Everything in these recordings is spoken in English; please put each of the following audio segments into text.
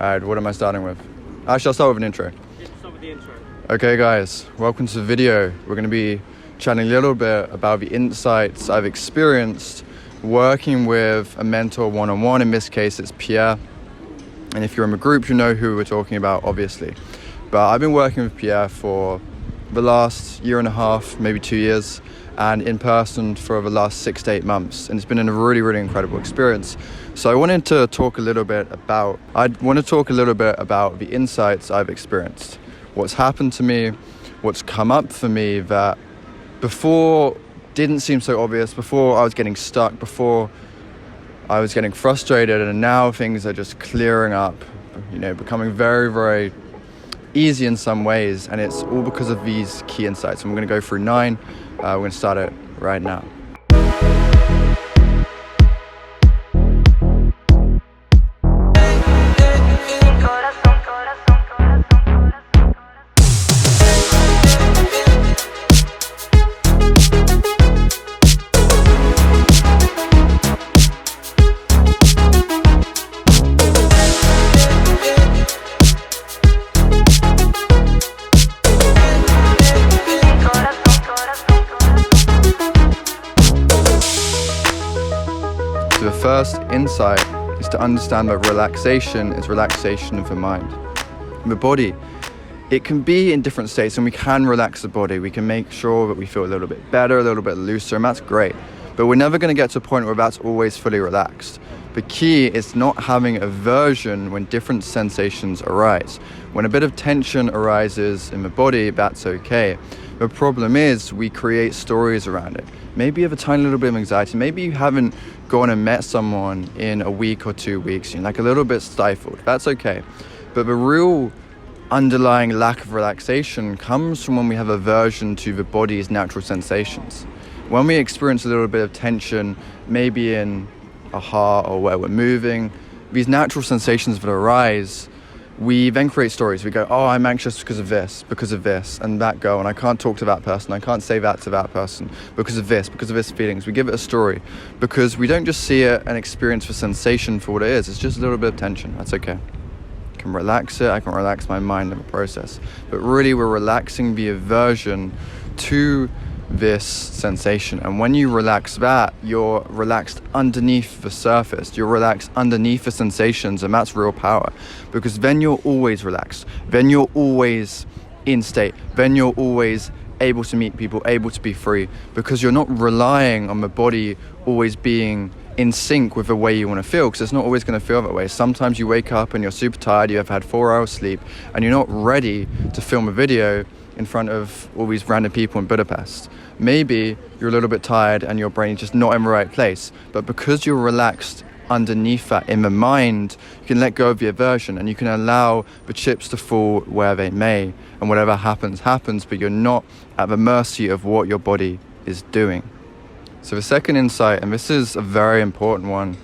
Alright, what am I starting with? Actually, I'll start with an intro. Yeah, start with the intro. Okay guys, welcome to the video. We're going to be chatting a little bit about the insights I've experienced working with a mentor one-on-one. In this case, it's Pierre. And if you're in a group, you know who we're talking about, obviously. But I've been working with Pierre for the last year and a half, maybe 2 years, and in person for the last 6 to 8 months. And it's been a really, really incredible experience. So I wanted to talk a little bit about the insights I've experienced, what's happened to me, what's come up for me that before didn't seem so obvious, before I was getting stuck, before I was getting frustrated, and now things are just clearing up, becoming very, very easy in some ways, and it's all because of these key insights. And we're going to go through 9. We're going to start it right now. So the first insight is to understand that relaxation is relaxation of the mind. The body, it can be in different states, and we can relax the body. We can make sure that we feel a little bit better, a little bit looser, and that's great. But we're never going to get to a point where that's always fully relaxed. The key is not having aversion when different sensations arise. When a bit of tension arises in the body, that's okay. The problem is we create stories around it. Maybe you have a tiny little bit of anxiety. Maybe you haven't gone and met someone in a week or 2 weeks. You're like a little bit stifled. That's okay. But the real underlying lack of relaxation comes from when we have aversion to the body's natural sensations. When we experience a little bit of tension, maybe in a heart or where we're moving, these natural sensations that arise, we then create stories. We go, oh, I'm anxious because of this, and that go, and I can't talk to that person, I can't say that to that person because of this feelings. We give it a story because we don't just see it and experience the sensation for what it is. It's just a little bit of tension. That's okay. I can relax it, I can relax my mind in the process. But really, we're relaxing the aversion to this sensation, and when you relax that, you're relaxed underneath the surface, you're relaxed underneath the sensations, and that's real power, because then you're always relaxed, then you're always in state, then you're always able to meet people, able to be free, because you're not relying on the body always being in sync with the way you want to feel, because it's not always going to feel that way. Sometimes you wake up and you're super tired, you have had 4 hours sleep, and you're not ready to film a video in front of all these random people in Budapest. Maybe you're a little bit tired and your brain's just not in the right place, but because you're relaxed underneath that in the mind, you can let go of the aversion and you can allow the chips to fall where they may, and whatever happens, but you're not at the mercy of what your body is doing. So the second insight, and this is a very important one,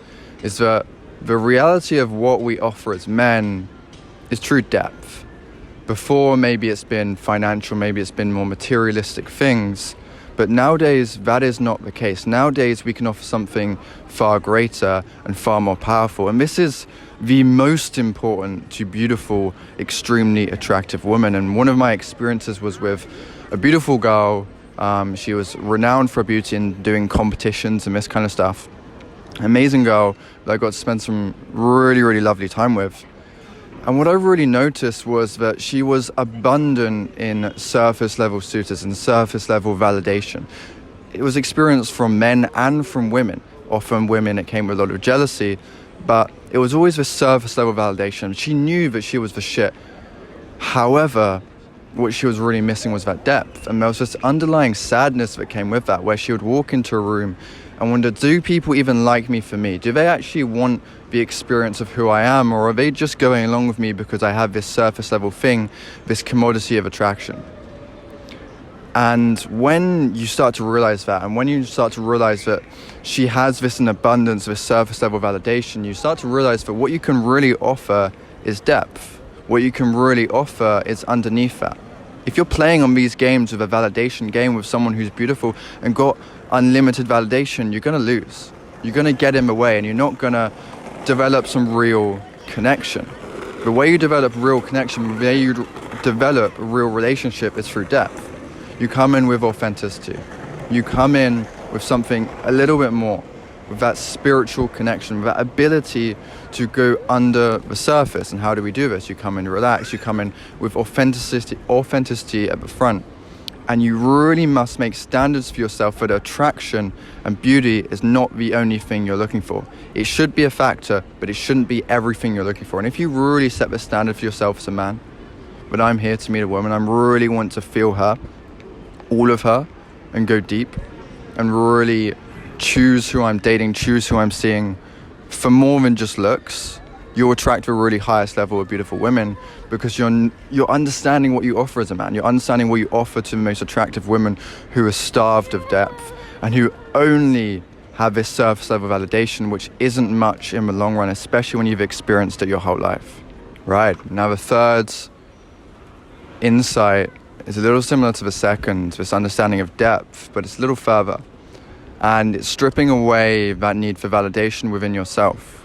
is that the reality of what we offer as men is true depth. Before, maybe it's been financial, maybe it's been more materialistic things, but nowadays that is not the case. Nowadays we can offer something far greater and far more powerful, and this is the most important to beautiful, extremely attractive women. And one of my experiences was with a beautiful girl. She was renowned for her beauty and doing competitions and this kind of stuff. Amazing girl that I got to spend some really, really lovely time with. And what I really noticed was that she was abundant in surface level suitors and surface level validation. It was experienced from men and from women. Often women, it came with a lot of jealousy, but it was always the surface level validation. She knew that she was the shit. However, what she was really missing was that depth. And there was this underlying sadness that came with that, where she would walk into a room and wonder, do people even like me for me? Do they actually want the experience of who I am, or are they just going along with me because I have this surface level thing, this commodity of attraction? And when you start to realize that, and when you start to realize that she has this in abundance, this surface level validation, you start to realize that what you can really offer is depth. What you can really offer is underneath that. If you're playing on these games with a validation game with someone who's beautiful and got unlimited validation, you're going to lose. You're going to get in the way, and you're not going to develop some real connection. The way you develop real connection, the way you develop a real relationship is through depth. You come in with authenticity. You come in with something a little bit more, with that spiritual connection, with that ability to go under the surface. And how do we do this? You come in relaxed, you come in with authenticity at the front. And you really must make standards for yourself that attraction and beauty is not the only thing you're looking for. It should be a factor, but it shouldn't be everything you're looking for. And if you really set the standard for yourself as a man, but I'm here to meet a woman, I really want to feel her, all of her, and go deep, and really choose who I'm dating, choose who I'm seeing for more than just looks, you'll attract the really highest level of beautiful women, because you're understanding what you offer as a man. You're understanding what you offer to the most attractive women who are starved of depth and who only have this surface level validation, which isn't much in the long run, especially when you've experienced it your whole life. Right, now the third insight is a little similar to the second, this understanding of depth, but it's a little further. And it's stripping away that need for validation within yourself.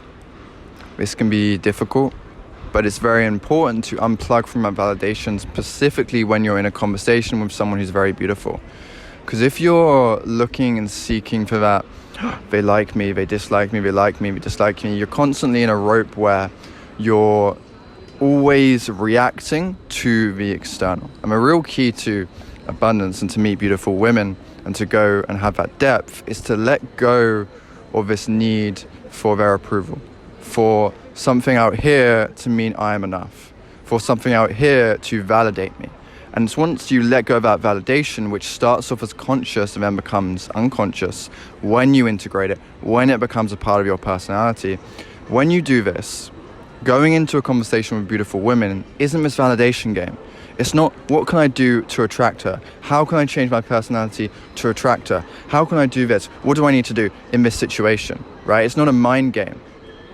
This can be difficult, but it's very important to unplug from that validation, specifically when you're in a conversation with someone who's very beautiful. Because if you're looking and seeking for that, they like me, they dislike me, they like me, they dislike me, you're constantly in a rope where you're always reacting to the external. And the real key to abundance and to meet beautiful women and to go and have that depth is to let go of this need for their approval, for something out here to mean I am enough, for something out here to validate me. And it's once you let go of that validation, which starts off as conscious and then becomes unconscious, when you integrate it, when it becomes a part of your personality, when you do this, going into a conversation with beautiful women isn't this validation game. It's not, what can I do to attract her? How can I change my personality to attract her? How can I do this? What do I need to do in this situation, right? It's not a mind game.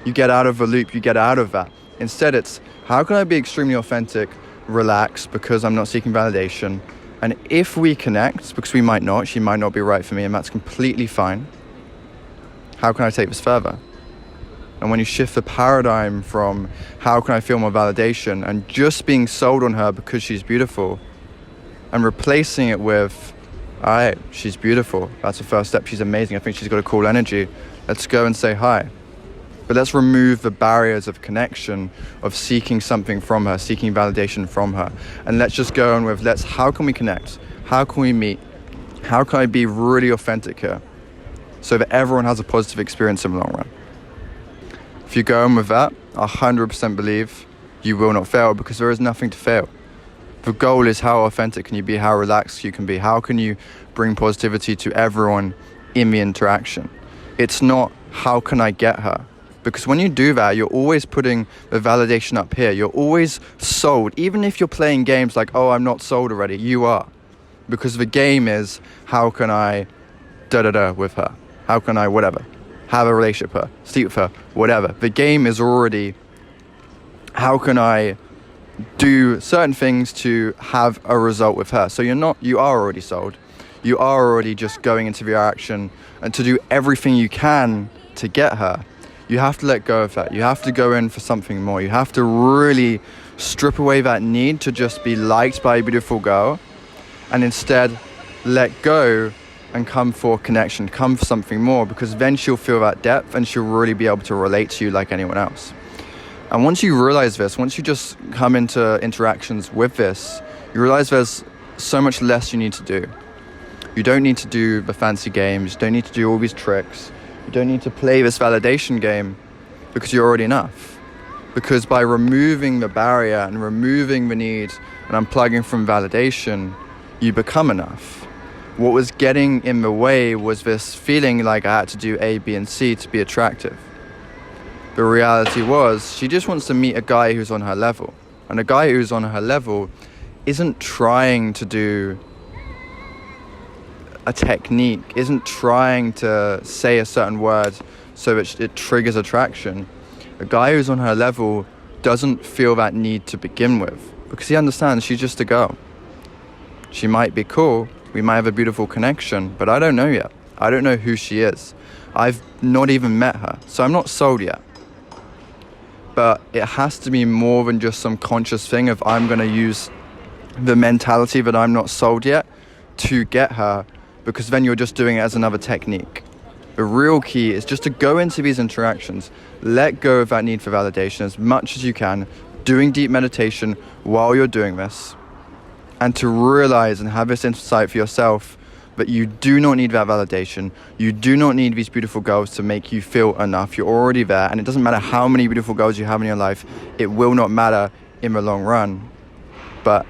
You get out of the loop, you get out of that. Instead, it's, how can I be extremely authentic, relaxed, because I'm not seeking validation? And if we connect, because we might not, she might not be right for me, and that's completely fine, how can I take this further? And when you shift the paradigm from how can I feel more validation and just being sold on her because she's beautiful, and replacing it with, all right, she's beautiful, that's the first step, she's amazing, I think she's got a cool energy, let's go and say hi. But let's remove the barriers of connection, of seeking something from her, seeking validation from her. And let's just go on with, how can we connect? How can we meet? How can I be really authentic here? So that everyone has a positive experience in the long run. If you go on with that, I 100% believe you will not fail, because there is nothing to fail. The goal is how authentic can you be, how relaxed you can be, how can you bring positivity to everyone in the interaction. It's not, how can I get her? Because when you do that, you're always putting the validation up here. You're always sold. Even if you're playing games like, oh, I'm not sold already, you are. Because the game is, how can I da-da-da with her? How can I whatever? Have a relationship with her, sleep with her, whatever. The game is already, how can I do certain things to have a result with her? So you are already sold. You are already just going into the action and to do everything you can to get her. You have to let go of that. You have to go in for something more. You have to really strip away that need to just be liked by a beautiful girl, and instead let go and come for connection, come for something more, because then she'll feel that depth and she'll really be able to relate to you like anyone else. And once you realize this, once you just come into interactions with this, you realize there's so much less you need to do. You don't need to do the fancy games, you don't need to do all these tricks, you don't need to play this validation game, because you're already enough. Because by removing the barrier and removing the need and unplugging from validation, you become enough. What was getting in the way was this feeling like I had to do A, B, and C to be attractive. The reality was, she just wants to meet a guy who's on her level. And a guy who's on her level isn't trying to do a technique, isn't trying to say a certain word so that it triggers attraction. A guy who's on her level doesn't feel that need to begin with, because he understands she's just a girl. She might be cool, we might have a beautiful connection, but I don't know yet. I don't know who she is. I've not even met her, so I'm not sold yet. but it has to be more than just some conscious thing of I'm going to use the mentality that I'm not sold yet to get her, because then you're just doing it as another technique. The real key is just to go into these interactions, let go of that need for validation as much as you can, doing deep meditation while you're doing this, and to realize and have this insight for yourself that you do not need that validation. You do not need these beautiful girls to make you feel enough. You're already there, and it doesn't matter how many beautiful girls you have in your life. It will not matter in the long run. But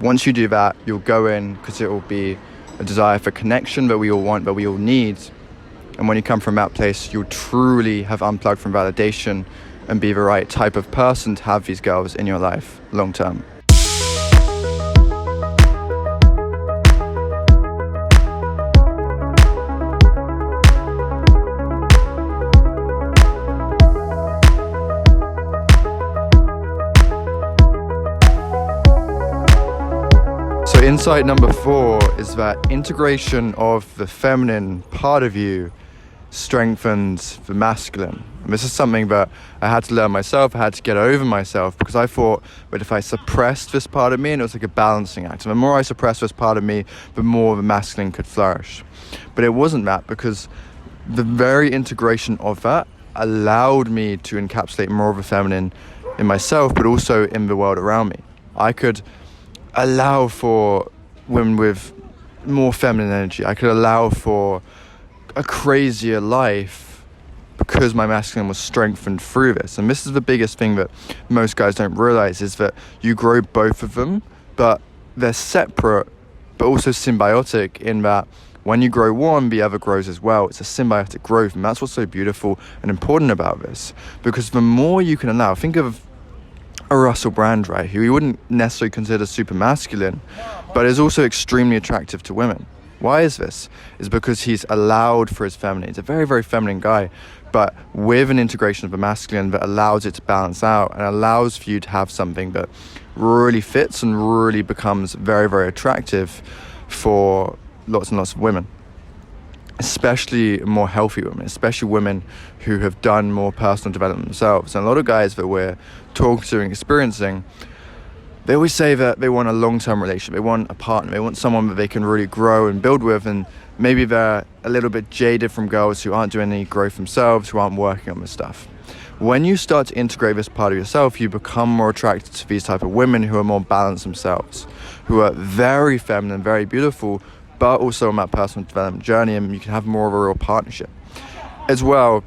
once you do that, you'll go in because it will be a desire for connection that we all want, that we all need. And when you come from that place, you'll truly have unplugged from validation and be the right type of person to have these girls in your life long term. So insight number 4 is that integration of the feminine part of you strengthens the masculine. And this is something that I had to learn myself. I had to get over myself, because I thought that if I suppressed this part of me, and it was like a balancing act, and the more I suppressed this part of me, the more the masculine could flourish. But it wasn't that, because the very integration of that allowed me to encapsulate more of the feminine in myself, but also in the world around me. I could allow for women with more feminine energy. I could allow for a crazier life because my masculine was strengthened through this. And this is the biggest thing that most guys don't realize, is that you grow both of them, but they're separate but also symbiotic, in that when you grow one, the other grows as well. It's a symbiotic growth, and that's what's so beautiful and important about this, because the more you can allow, think of a Russell Brand, right, who you wouldn't necessarily consider super masculine, but is also extremely attractive to women. Why is this? It's because he's allowed for his feminine. He's a very, very feminine guy, but with an integration of the masculine that allows it to balance out and allows for you to have something that really fits and really becomes very, very attractive for lots and lots of women. Especially more healthy women, especially women who have done more personal development themselves. And a lot of guys that we're talking to and experiencing, they always say that they want a long-term relationship, they want a partner, they want someone that they can really grow and build with, and maybe they're a little bit jaded from girls who aren't doing any growth themselves, who aren't working on this stuff. When you start to integrate this part of yourself, you become more attracted to these type of women who are more balanced themselves, who are very feminine, very beautiful, but also on that personal development journey, and you can have more of a real partnership, as well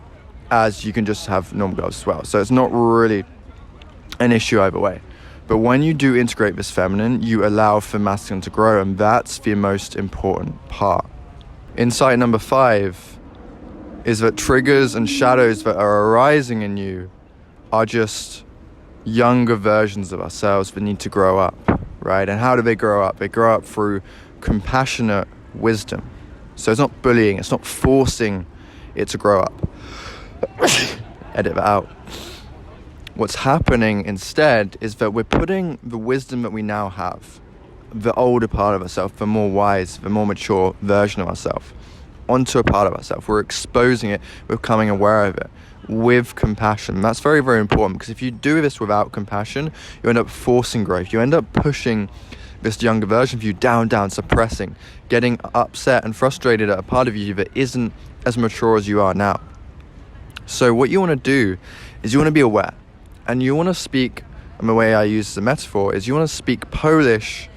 as you can just have normal girls as well. So it's not really an issue either way. But when you do integrate this feminine, you allow for masculine to grow, and that's the most important part. Insight number 5 is that triggers and shadows that are arising in you are just younger versions of ourselves that need to grow up, right? And how do they grow up? They grow up through compassionate wisdom. So it's not bullying, it's not forcing it to grow up. Edit that out. What's happening instead is that we're putting the wisdom that we now have, the older part of ourselves, the more wise, the more mature version of ourselves, onto a part of ourselves. We're exposing it, we're becoming aware of it with compassion. That's very, very important, because if you do this without compassion, you end up forcing growth. You end up pushing this younger version of you down, suppressing, getting upset and frustrated at a part of you that isn't as mature as you are now. So what you want to do is you want to be aware, and you want to speak, and the way I use the metaphor is you want to speak Polish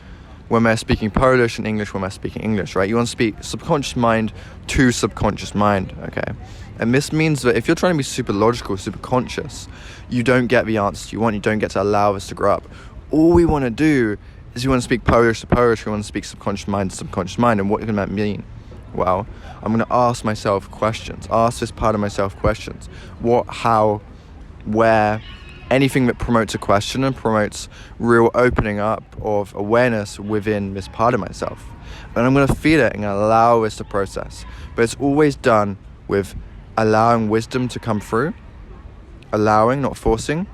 when they're speaking Polish, and English when they're speaking English, right? You want to speak subconscious mind to subconscious mind, okay? And this means that if you're trying to be super logical, super conscious, you don't get the answers you want, you don't get to allow this to grow up. All we want to do is you want to speak Polish to Polish, we want to speak subconscious mind to subconscious mind. And what can that mean? Well, I'm going to ask myself questions, ask this part of myself questions. What, how, where, anything that promotes a question and promotes real opening up of awareness within this part of myself. And I'm going to feel it and allow this to process. But it's always done with allowing wisdom to come through, allowing, not forcing,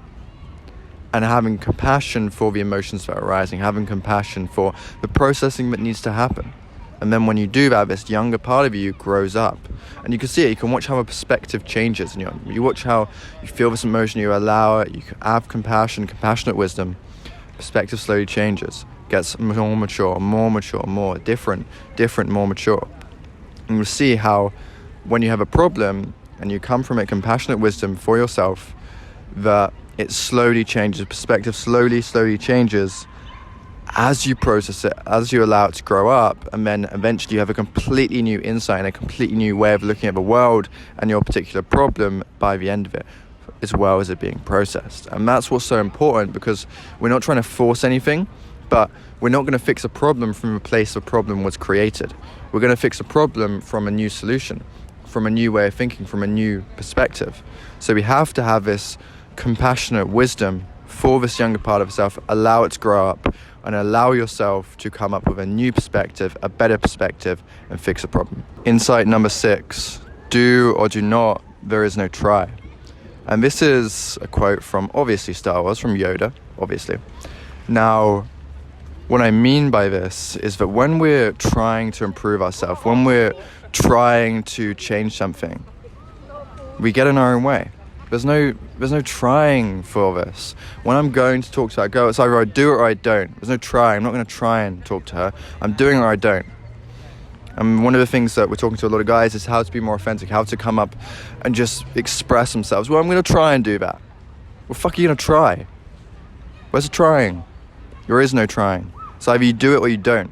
and having compassion for the emotions that are arising, having compassion for the processing that needs to happen. And then when you do that, this younger part of you grows up. And you can see it, you can watch how a perspective changes. And you watch how you feel this emotion, you allow it, you have compassion, compassionate wisdom. Perspective slowly changes, gets more mature, more different, more mature. And you'll see how when you have a problem and you come from it, compassionate wisdom for yourself, that it slowly changes, perspective slowly changes as you process it, as you allow it to grow up, and then eventually you have a completely new insight and a completely new way of looking at the world and your particular problem by the end of it, as well as it being processed. And that's what's so important, because we're not trying to force anything, but we're not going to fix a problem from a place the problem was created. We're going to fix a problem from a new solution, from a new way of thinking, from a new perspective. So we have to have this compassionate wisdom for this younger part of yourself, allow it to grow up, and allow yourself to come up with a new perspective, a better perspective, and fix a problem. Insight number 6, do or do not, there is no try. And this is a quote from, obviously, Star Wars, from Yoda, obviously. Now, what I mean by this is that when we're trying to improve ourselves, when we're trying to change something, we get in our own way. There's no trying for this. When I'm going to talk to that girl, it's either I do it or I don't. There's no try. I'm not going to try and talk to her. I'm doing it or I don't. And one of the things that we're talking to a lot of guys is how to be more authentic, how to come up and just express themselves. Well, I'm going to try and do that. Well, fuck, are you going to try? Where's the trying? There is no trying. It's either you do it or you don't.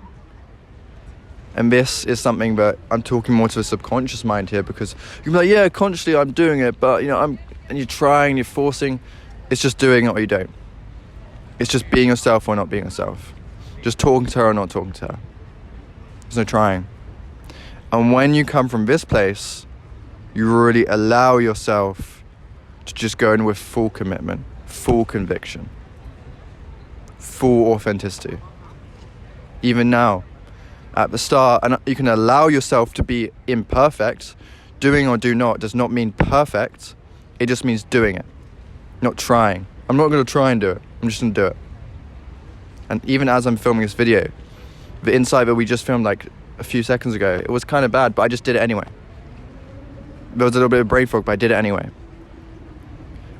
And this is something that I'm talking more to the subconscious mind here, because you're like, yeah, consciously I'm doing it, but and you're trying, you're forcing. It's just doing it or you don't. It's just being yourself or not being yourself. Just talking to her or not talking to her. There's no trying. And when you come from this place, you really allow yourself to just go in with full commitment, full conviction, full authenticity. Even now, at the start, and you can allow yourself to be imperfect. Doing or do not does not mean perfect. It just means doing it, not trying. I'm not going to try and do it. I'm just going to do it. And even as I'm filming this video, the insight that we just filmed like a few seconds ago, it was kind of bad, but I just did it anyway. There was a little bit of brain fog, but I did it anyway.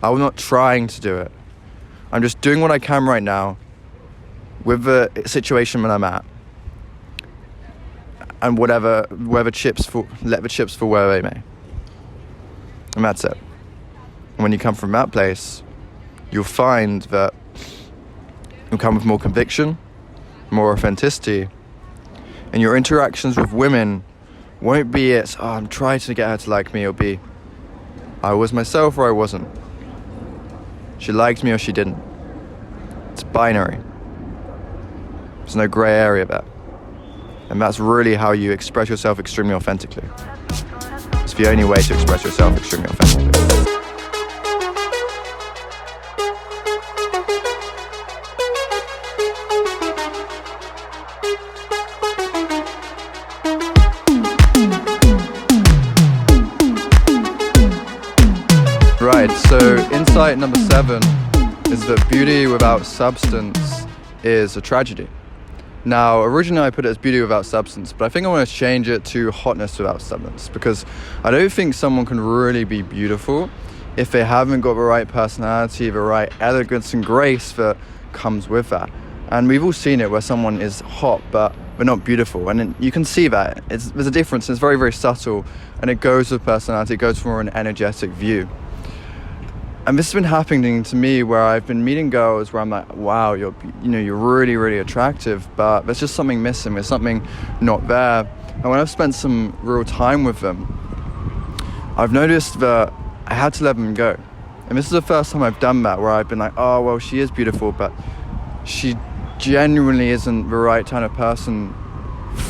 I was not trying to do it. I'm just doing what I can right now with the situation that I'm at. And whether let the chips fall where they may. And that's it. And when you come from that place, you'll find that you'll come with more conviction, more authenticity, and your interactions with women won't be I'm trying to get her to like me. It'll be, I was myself or I wasn't. She liked me or she didn't. It's binary. There's no grey area there. And that's really how you express yourself extremely authentically. It's the only way to express yourself extremely authentically. Right, so insight number 7 is that beauty without substance is a tragedy. Now, originally I put it as beauty without substance, but I think I want to change it to hotness without substance, because I don't think someone can really be beautiful if they haven't got the right personality, the right elegance and grace that comes with that. And we've all seen it where someone is hot, but they're not beautiful. And you can see that. There's a difference, and it's very, very subtle, and it goes with personality, it goes for an energetic view. And this has been happening to me where I've been meeting girls where I'm like, wow, you're really, really attractive, but there's just something missing. There's something not there. And when I've spent some real time with them, I've noticed that I had to let them go. And this is the first time I've done that, where I've been like, oh, well, she is beautiful, but she genuinely isn't the right kind of person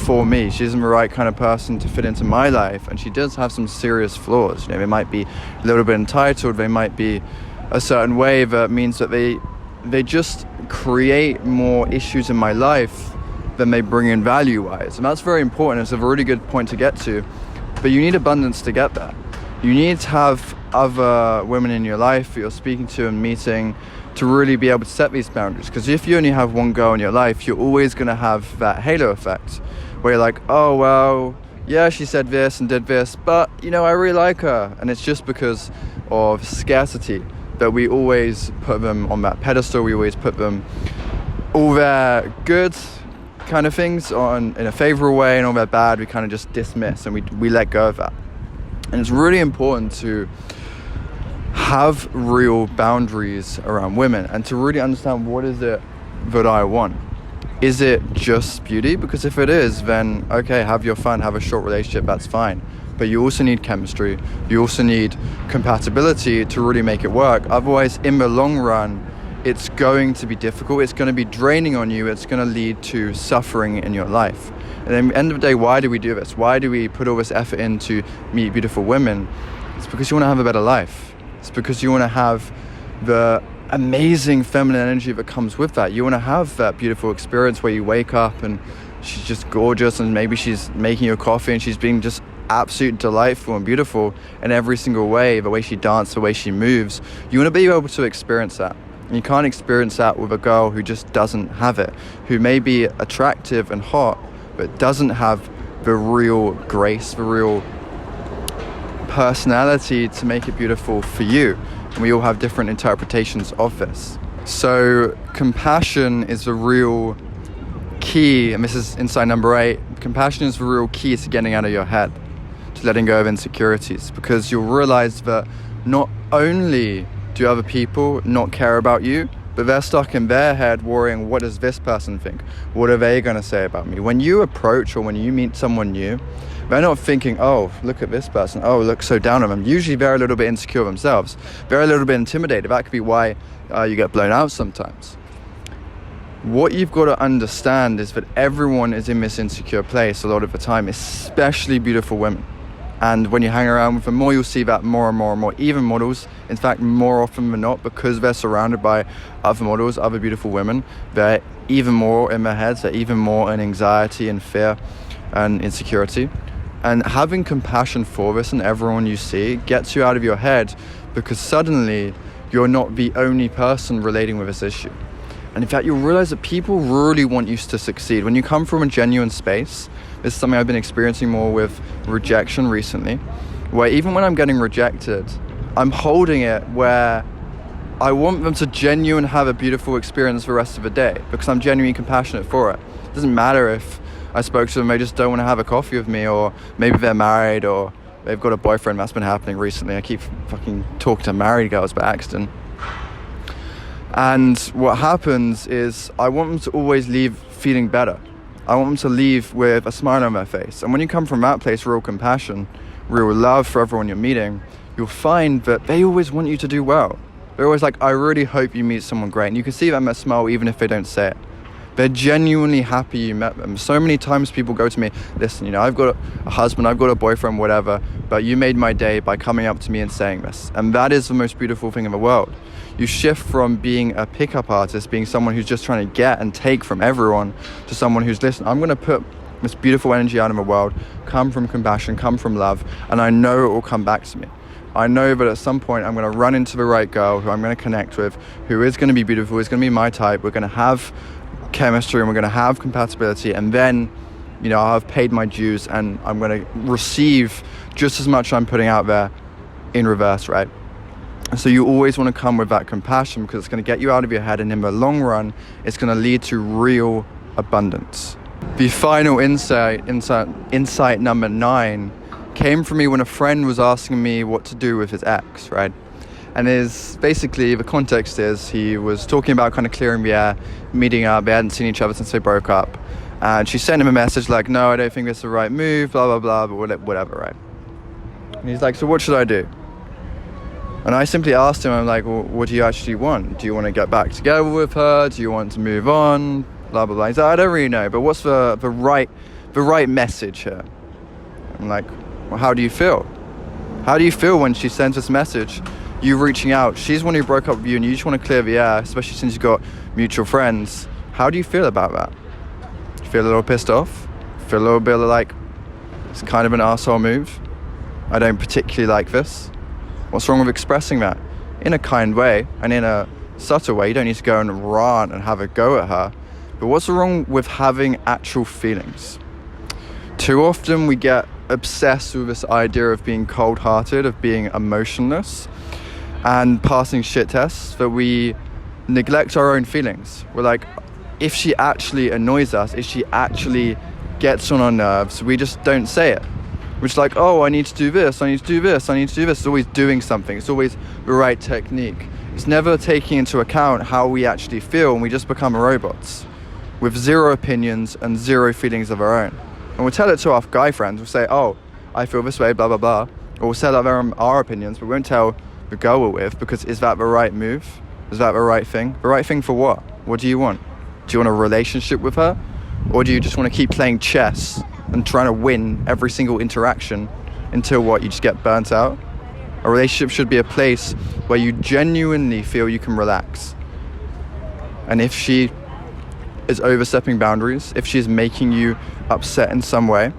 for me. She isn't the right kind of person to fit into my life, and she does have some serious flaws. They might be a little bit entitled, they might be a certain way that means that they just create more issues in my life than they bring in value-wise. And that's very important. It's a really good point to get to, but you need abundance to get there. You need to have other women in your life that you're speaking to and meeting to really be able to set these boundaries. Because if you only have one girl in your life, you're always going to have that halo effect, where you're like, oh, well, yeah, she said this and did this, but, you know, I really like her. And it's just because of scarcity that we always put them on that pedestal. We always put them, all their good kind of things on in a favorable way, and all their bad we kind of just dismiss, and we let go of that. And it's really important to have real boundaries around women and to really understand, what is it that I want? Is it just beauty? Because if it is, then okay, have your fun, have a short relationship, that's fine. But you also need chemistry, you also need compatibility to really make it work. Otherwise, in the long run, it's going to be difficult, it's going to be draining on you, it's going to lead to suffering in your life. And at the end of the day, why do we do this? Why do we put all this effort in to meet beautiful women? It's because you want to have a better life. It's because you want to have the amazing feminine energy that comes with that. You want to have that beautiful experience where you wake up and she's just gorgeous, and maybe she's making you a coffee and she's being just absolutely delightful and beautiful in every single way, the way she dances, the way she moves. You want to be able to experience that. And you can't experience that with a girl who just doesn't have it, who may be attractive and hot, but doesn't have the real grace, the real personality to make it beautiful for you. And we all have different interpretations of this. So compassion is the real key, and this is insight number 8. Compassion is the real key to getting out of your head, to letting go of insecurities, because you'll realize that not only do other people not care about you, but they're stuck in their head worrying, what does this person think? What are they going to say about me? When you approach or when you meet someone new, they're not thinking, oh, look at this person. Oh, look so down on them. Usually they're a little bit insecure themselves. They're a little bit intimidated. That could be why you get blown out sometimes. What you've got to understand is that everyone is in this insecure place a lot of the time, especially beautiful women. And when you hang around with them more, you'll see that more and more and more. Even models, in fact, more often than not, because they're surrounded by other models, other beautiful women, they're even more in their heads, they're even more in anxiety and fear and insecurity. And having compassion for this and everyone you see gets you out of your head, because suddenly you're not the only person relating with this issue. And in fact, you'll realize that people really want you to succeed. When you come from a genuine space, this is something I've been experiencing more with rejection recently, where even when I'm getting rejected, I'm holding it where I want them to genuinely have a beautiful experience the rest of the day, because I'm genuinely compassionate for it. It doesn't matter if I spoke to them, they just don't want to have a coffee with me, or maybe they're married, or they've got a boyfriend. That's been happening recently. I keep fucking talking to married girls by accident. And what happens is I want them to always leave feeling better. I want them to leave with a smile on their face. And when you come from that place, real compassion, real love for everyone you're meeting, you'll find that they always want you to do well. They're always like, I really hope you meet someone great. And you can see that in their smile even if they don't say it. They're genuinely happy you met them. So many times people go to me, listen, you know, I've got a husband, I've got a boyfriend, whatever, but you made my day by coming up to me and saying this. And that is the most beautiful thing in the world. You shift from being a pickup artist, being someone who's just trying to get and take from everyone, to someone who's, listen, I'm going to put this beautiful energy out in the world, come from compassion, come from love, and I know it will come back to me. I know that at some point I'm going to run into the right girl who I'm going to connect with, who is going to be beautiful, is going to be my type. We're going to have chemistry and we're going to have compatibility, and then, you know, I'll have paid my dues and I'm going to receive just as much I'm putting out there in reverse, right? So you always want to come with that compassion, because it's going to get you out of your head, and in the long run it's going to lead to real abundance. The final insight number 9 came from me when a friend was asking me what to do with his ex, right? And basically the context is he was talking about kind of clearing the air, meeting up. They hadn't seen each other since they broke up, and she sent him a message like, no, I don't think this is the right move, blah blah blah, but whatever, right? And he's like, so what should I do? And I simply asked him, I'm like, well, what do you actually want? Do you want to get back together with her? Do you want to move on? Blah blah blah. He's like, I don't really know, but what's the right message here? I'm like, well, how do you feel? How do you feel when she sends this message? You reaching out, she's one who broke up with you, and you just want to clear the air, especially since you've got mutual friends. How do you feel about that? You feel a little pissed off? Feel a little bit like it's kind of an arsehole move? I don't particularly like this. What's wrong with expressing that in a kind way and in a subtle way? You don't need to go and rant and have a go at her, but what's wrong with having actual feelings? Too often we get obsessed with this idea of being cold-hearted, of being emotionless, and passing shit tests, that we neglect our own feelings. We're like, if she actually annoys us, if she actually gets on our nerves, we just don't say it. We're just like, oh, I need to do this, I need to do this, I need to do this. It's always doing something. It's always the right technique. It's never taking into account how we actually feel, and we just become robots with zero opinions and zero feelings of our own. And we'll tell it to our guy friends. We'll say, oh, I feel this way, blah, blah, blah. Or we'll tell our opinions, but we won't tell the girl we're with, because is that the right move? Is that the right thing? The right thing for what? What do you want? Do you want a relationship with her? Or do you just want to keep playing chess and trying to win every single interaction until what? You just get burnt out? A relationship should be a place where you genuinely feel you can relax. And if she is overstepping boundaries, if she's making you upset in some way,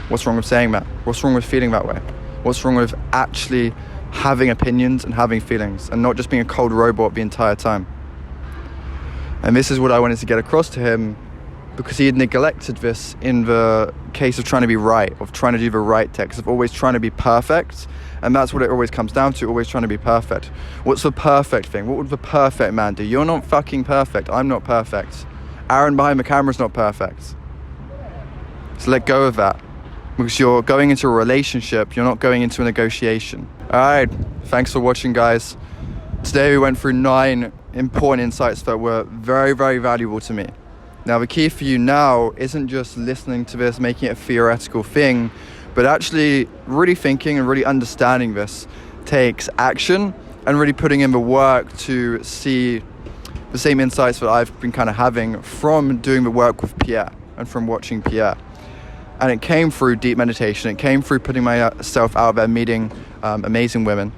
what's wrong with saying that? What's wrong with feeling that way? What's wrong with actually having opinions and having feelings and not just being a cold robot the entire time? And this is what I wanted to get across to him, because he had neglected this in the case of trying to be right, of trying to do the right text, of always trying to be perfect. And that's what it always comes down to, always trying to be perfect. What's the perfect thing? What would the perfect man do? You're not fucking perfect. I'm not perfect. Aaron behind the camera's not perfect. So let go of that. Because you're going into a relationship, you're not going into a negotiation. Alright, thanks for watching, guys. Today we went through 9 important insights that were very, very valuable to me. Now the key for you now isn't just listening to this, making it a theoretical thing, but actually really thinking and really understanding this takes action and really putting in the work to see the same insights that I've been kind of having from doing the work with Pierre and from watching Pierre. And it came through deep meditation. It came through putting myself out there, meeting amazing women.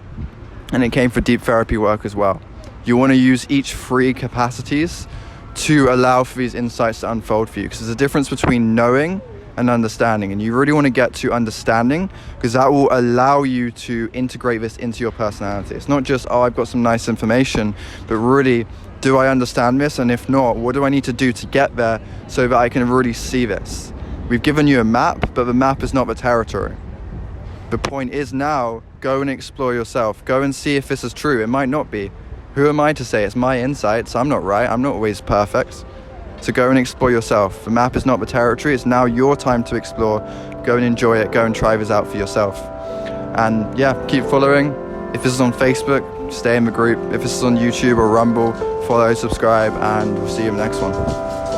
And it came for deep therapy work as well. You want to use each 3 capacities to allow for these insights to unfold for you. Because there's a difference between knowing and understanding. And you really want to get to understanding, because that will allow you to integrate this into your personality. It's not just, oh, I've got some nice information, but really, do I understand this? And if not, what do I need to do to get there so that I can really see this? We've given you a map, but the map is not the territory. The point is now, go and explore yourself. Go and see if this is true. It might not be. Who am I to say? It's my insights. I'm not right. I'm not always perfect. So go and explore yourself. The map is not the territory. It's now your time to explore. Go and enjoy it. Go and try this out for yourself. And yeah, keep following. If this is on Facebook, stay in the group. If this is on YouTube or Rumble, follow, subscribe, and we'll see you in the next one.